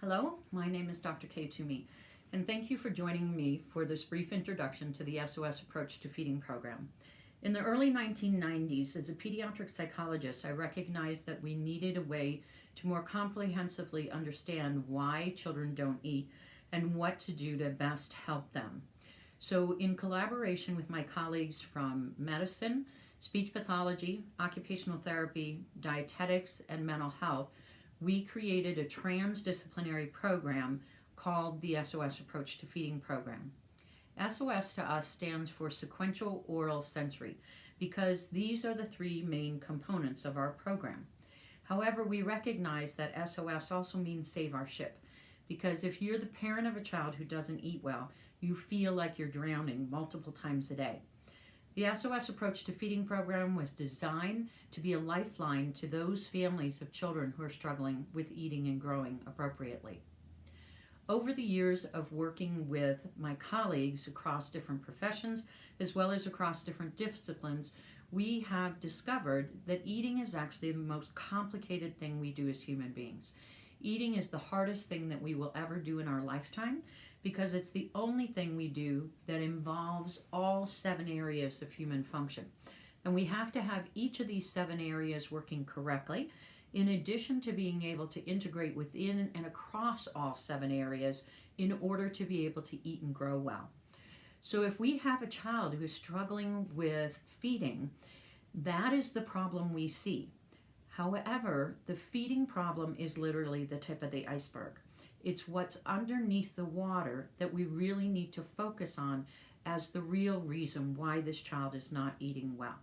Hello, my name is Dr. Kay Toomey, and thank you for joining me for this brief introduction to the SOS Approach to Feeding program. In the early 1990s, as a pediatric psychologist, I recognized that we needed a way to more comprehensively understand why children don't eat and what to do to best help them. So, in collaboration with my colleagues from medicine, speech pathology, occupational therapy, dietetics, and mental health, we created a transdisciplinary program called the SOS Approach to Feeding program. SOS to us stands for Sequential Oral Sensory because these are the three main components of our program. However, we recognize that SOS also means save our ship because if you're the parent of a child who doesn't eat well, you feel like you're drowning multiple times a day. The SOS Approach to Feeding program was designed to be a lifeline to those families of children who are struggling with eating and growing appropriately. Over the years of working with my colleagues across different professions, as well as across different disciplines, we have discovered that eating is actually the most complicated thing we do as human beings. Eating is the hardest thing that we will ever do in our lifetime because it's the only thing we do that involves all 7 areas of human function. And we have to have each of these 7 areas working correctly, in addition to being able to integrate within and across all 7 areas in order to be able to eat and grow well. So if we have a child who is struggling with feeding, that is the problem we see. However, the feeding problem is literally the tip of the iceberg. It's what's underneath the water that we really need to focus on as the real reason why this child is not eating well.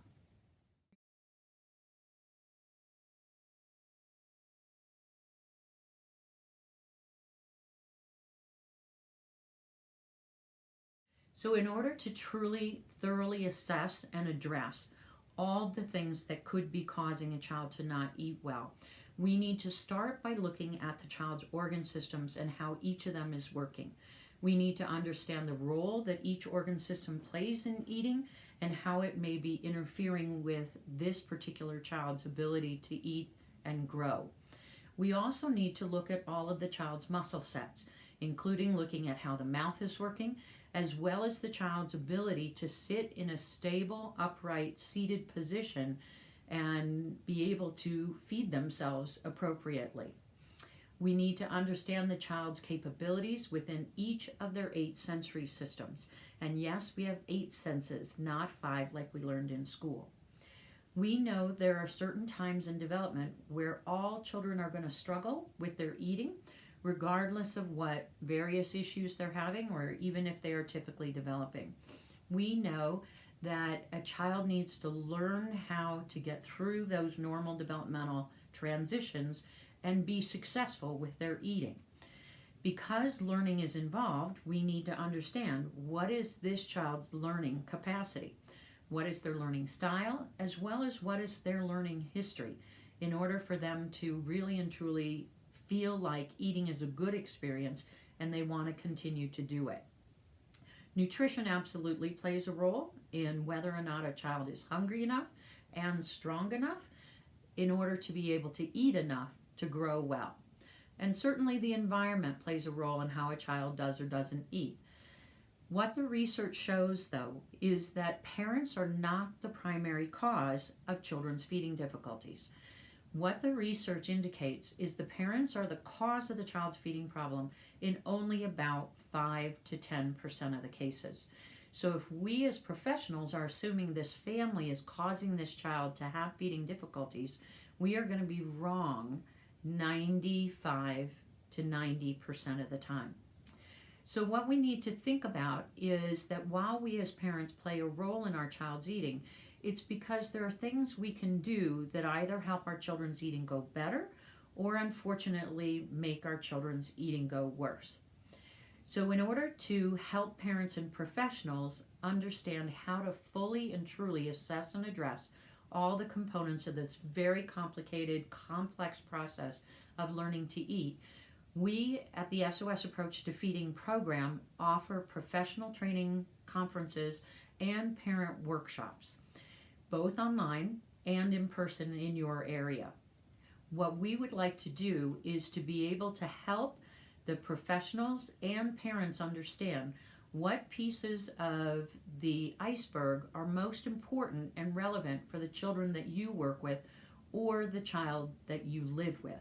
So in order to truly, thoroughly assess and address all the things that could be causing a child to not eat well, we need to start by looking at the child's organ systems and how each of them is working. We need to understand the role that each organ system plays in eating and how it may be interfering with this particular child's ability to eat and grow. We also need to look at all of the child's muscle sets, including looking at how the mouth is working, as well as the child's ability to sit in a stable, upright, seated position and be able to feed themselves appropriately. We need to understand the child's capabilities within each of their 8 sensory systems. And yes, we have 8 senses, not 5 like we learned in school. We know there are certain times in development where all children are going to struggle with their eating, regardless of what various issues they're having or even if they are typically developing. We know that a child needs to learn how to get through those normal developmental transitions and be successful with their eating. Because learning is involved, we need to understand what is this child's learning capacity, what is their learning style, as well as what is their learning history, in order for them to really and truly feel like eating is a good experience and they want to continue to do it. Nutrition absolutely plays a role in whether or not a child is hungry enough and strong enough in order to be able to eat enough to grow well. And certainly the environment plays a role in how a child does or doesn't eat. What the research shows, though, is that parents are not the primary cause of children's feeding difficulties. What the research indicates is the parents are the cause of the child's feeding problem in only about 5 to 10% of the cases. So if we as professionals are assuming this family is causing this child to have feeding difficulties, we are going to be wrong 95 to 90% of the time. So what we need to think about is that while we as parents play a role in our child's eating, it's because there are things we can do that either help our children's eating go better or unfortunately make our children's eating go worse. So in order to help parents and professionals understand how to fully and truly assess and address all the components of this very complicated, complex process of learning to eat, we at the SOS Approach to Feeding program offer professional training conferences and parent workshops, both online and in person in your area. What we would like to do is to be able to help the professionals and parents understand what pieces of the iceberg are most important and relevant for the children that you work with or the child that you live with.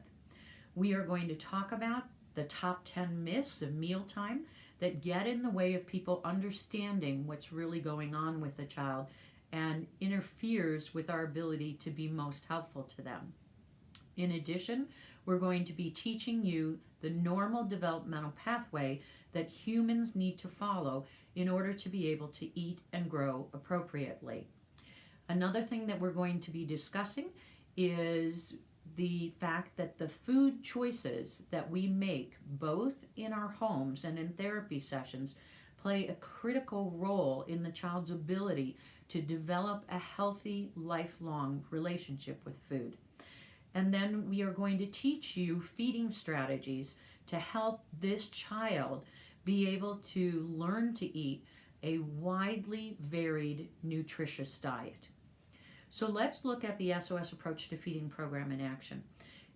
We are going to talk about the top 10 myths of mealtime that get in the way of people understanding what's really going on with the child and interferes with our ability to be most helpful to them. In addition, we're going to be teaching you the normal developmental pathway that humans need to follow in order to be able to eat and grow appropriately. Another thing that we're going to be discussing is the fact that the food choices that we make both in our homes and in therapy sessions play a critical role in the child's ability to develop a healthy, lifelong relationship with food. And then we are going to teach you feeding strategies to help this child be able to learn to eat a widely varied, nutritious diet. So let's look at the SOS Approach to Feeding program in action.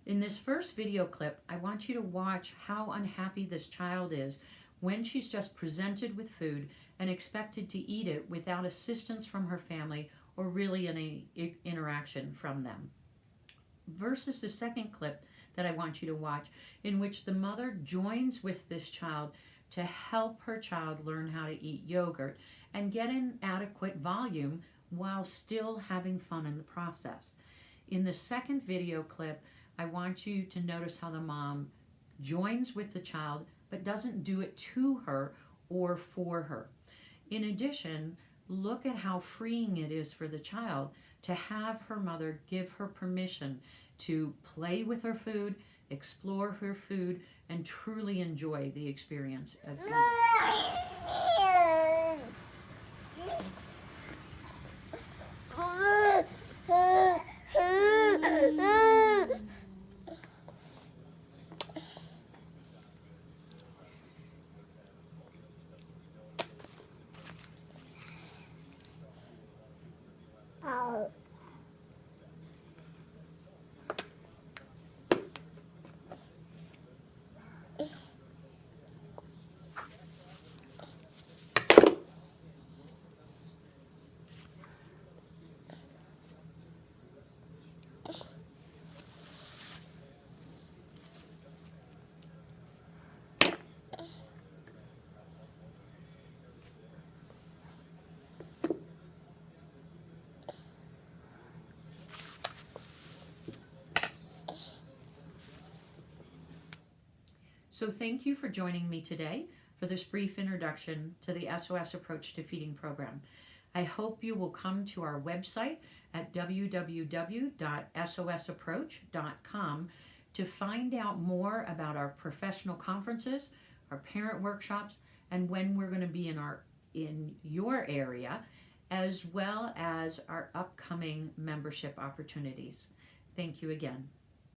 In this first video clip, I want you to watch how unhappy this child is when she's just presented with food and expected to eat it without assistance from her family or really any interaction from them. Versus the second clip that I want you to watch, in which the mother joins with this child to help her child learn how to eat yogurt and get an adequate volume while still having fun in the process. In the second video clip, I want you to notice how the mom joins with the child but doesn't do it to her or for her. In addition, look at how freeing it is for the child to have her mother give her permission to play with her food, explore her food, and truly enjoy the experience of eating. So thank you for joining me today for this brief introduction to the SOS Approach to Feeding program. I hope you will come to our website at www.sosapproach.com to find out more about our professional conferences, our parent workshops, and when we're going to be in your area, as well as our upcoming membership opportunities. Thank you again.